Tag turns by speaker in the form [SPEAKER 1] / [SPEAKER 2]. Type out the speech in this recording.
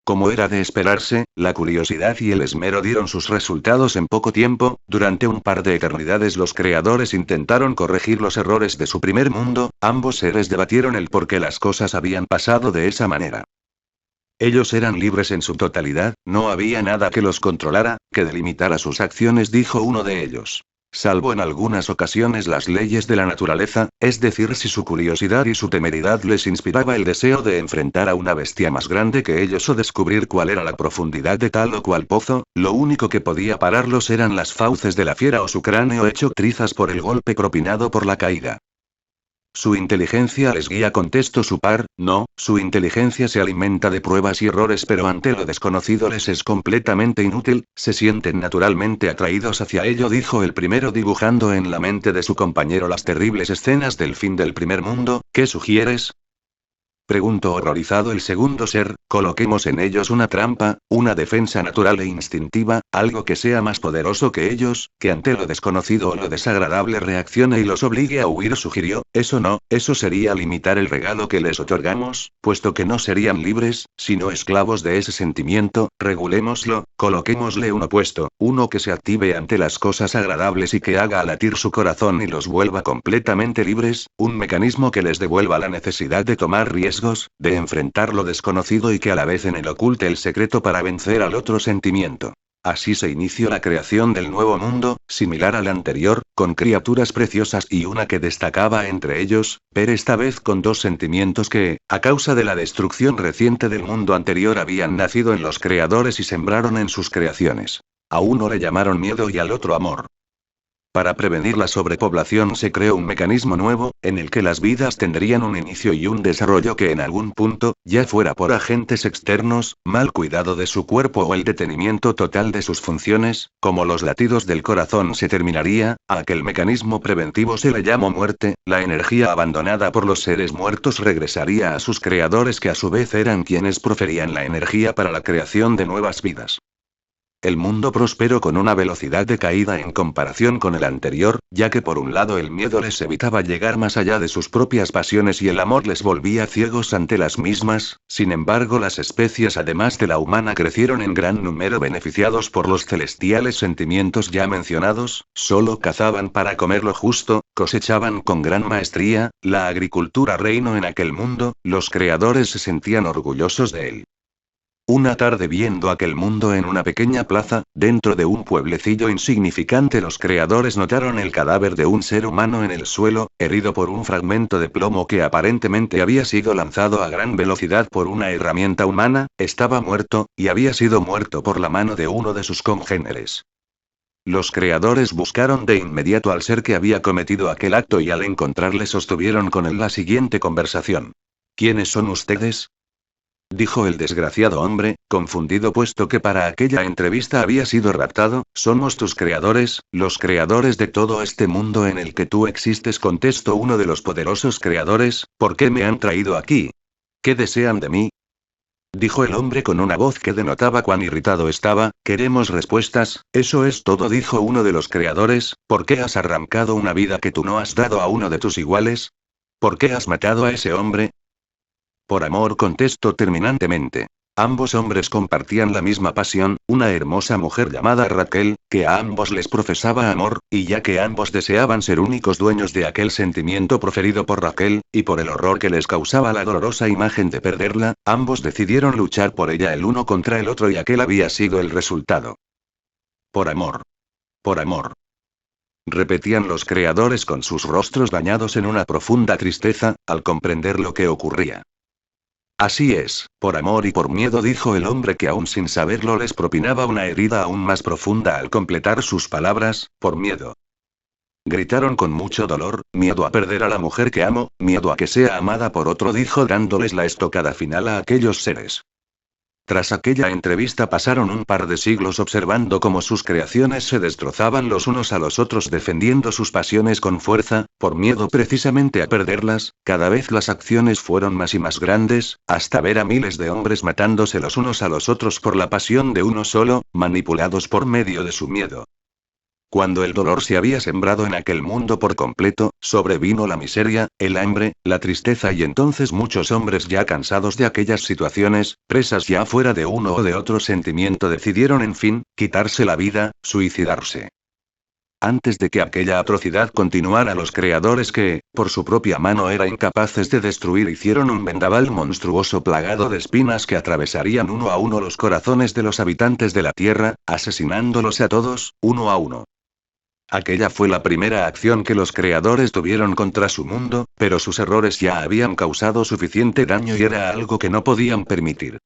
[SPEAKER 1] Como era de esperarse, la curiosidad y el esmero dieron sus resultados en poco tiempo. Durante un par de eternidades los creadores intentaron corregir los errores de su primer mundo. Ambos seres debatieron el por qué las cosas habían pasado de esa manera. Ellos eran libres en su totalidad, no había nada que los controlara, que delimitara sus acciones, dijo uno de ellos. Salvo en algunas ocasiones las leyes de la naturaleza, es decir, si su curiosidad y su temeridad les inspiraba el deseo de enfrentar a una bestia más grande que ellos o descubrir cuál era la profundidad de tal o cual pozo, lo único que podía pararlos eran las fauces de la fiera o su cráneo hecho trizas por el golpe propinado por la caída. Su inteligencia les guía, contestó su par. No, su inteligencia se alimenta de pruebas y errores, pero ante lo desconocido les es completamente inútil, se sienten naturalmente atraídos hacia ello, dijo el primero dibujando en la mente de su compañero las terribles escenas del fin del primer mundo. ¿Qué sugieres?, preguntó horrorizado el segundo ser. Coloquemos en ellos una trampa, una defensa natural e instintiva, algo que sea más poderoso que ellos, que ante lo desconocido o lo desagradable reaccione y los obligue a huir, sugirió. Eso no, eso sería limitar el regalo que les otorgamos, puesto que no serían libres, sino esclavos de ese sentimiento. Regulémoslo, coloquémosle un opuesto, uno que se active ante las cosas agradables y que haga latir su corazón y los vuelva completamente libres, un mecanismo que les devuelva la necesidad de tomar riesgos, de enfrentar lo desconocido y que a la vez en él oculte el secreto para vencer al otro sentimiento. Así se inició la creación del nuevo mundo, similar al anterior, con criaturas preciosas y una que destacaba entre ellos, pero esta vez con dos sentimientos que, a causa de la destrucción reciente del mundo anterior, habían nacido en los creadores y sembraron en sus creaciones. A uno le llamaron miedo y al otro amor. Para prevenir la sobrepoblación se creó un mecanismo nuevo, en el que las vidas tendrían un inicio y un desarrollo que en algún punto, ya fuera por agentes externos, mal cuidado de su cuerpo o el detenimiento total de sus funciones, como los latidos del corazón, se terminaría. A aquel mecanismo preventivo se le llamó muerte. La energía abandonada por los seres muertos regresaría a sus creadores, que a su vez eran quienes proferían la energía para la creación de nuevas vidas. El mundo prosperó con una velocidad de caída en comparación con el anterior, ya que por un lado el miedo les evitaba llegar más allá de sus propias pasiones y el amor les volvía ciegos ante las mismas. Sin embargo, las especies además de la humana crecieron en gran número, beneficiados por los celestiales sentimientos ya mencionados. Solo cazaban para comer lo justo, cosechaban con gran maestría, la agricultura reinó en aquel mundo, los creadores se sentían orgullosos de él. Una tarde, viendo aquel mundo en una pequeña plaza, dentro de un pueblecillo insignificante, los creadores notaron el cadáver de un ser humano en el suelo, herido por un fragmento de plomo que aparentemente había sido lanzado a gran velocidad por una herramienta humana. Estaba muerto, y había sido muerto por la mano de uno de sus congéneres. Los creadores buscaron de inmediato al ser que había cometido aquel acto y al encontrarle sostuvieron con él la siguiente conversación. ¿Quiénes son ustedes?, dijo el desgraciado hombre, confundido puesto que para aquella entrevista había sido raptado. Somos tus creadores, los creadores de todo este mundo en el que tú existes, contestó uno de los poderosos creadores. ¿Por qué me han traído aquí? ¿Qué desean de mí?, dijo el hombre con una voz que denotaba cuán irritado estaba. Queremos respuestas, eso es todo, dijo uno de los creadores. ¿Por qué has arrancado una vida que tú no has dado a uno de tus iguales? ¿Por qué has matado a ese hombre? Por amor, contestó terminantemente. Ambos hombres compartían la misma pasión, una hermosa mujer llamada Raquel, que a ambos les profesaba amor, y ya que ambos deseaban ser únicos dueños de aquel sentimiento proferido por Raquel, y por el horror que les causaba la dolorosa imagen de perderla, ambos decidieron luchar por ella el uno contra el otro, y aquel había sido el resultado. Por amor. Por amor. Repetían los creadores con sus rostros bañados en una profunda tristeza, al comprender lo que ocurría. Así es, por amor y por miedo, dijo el hombre, que aún sin saberlo les propinaba una herida aún más profunda al completar sus palabras. Por miedo. Gritaron con mucho dolor, miedo a perder a la mujer que amo, miedo a que sea amada por otro, dijo dándoles la estocada final a aquellos seres. Tras aquella entrevista pasaron un par de siglos observando cómo sus creaciones se destrozaban los unos a los otros, defendiendo sus pasiones con fuerza, por miedo precisamente a perderlas. Cada vez las acciones fueron más y más grandes, hasta ver a miles de hombres matándose los unos a los otros por la pasión de uno solo, manipulados por medio de su miedo. Cuando el dolor se había sembrado en aquel mundo por completo, sobrevino la miseria, el hambre, la tristeza y entonces muchos hombres ya cansados de aquellas situaciones, presas ya fuera de uno o de otro sentimiento decidieron en fin, quitarse la vida, suicidarse. Antes de que aquella atrocidad continuara, los creadores que, por su propia mano eran incapaces de destruir, hicieron un vendaval monstruoso plagado de espinas que atravesarían uno a uno los corazones de los habitantes de la Tierra, asesinándolos a todos, uno a uno. Aquella fue la primera acción que los creadores tuvieron contra su mundo, pero sus errores ya habían causado suficiente daño y era algo que no podían permitir.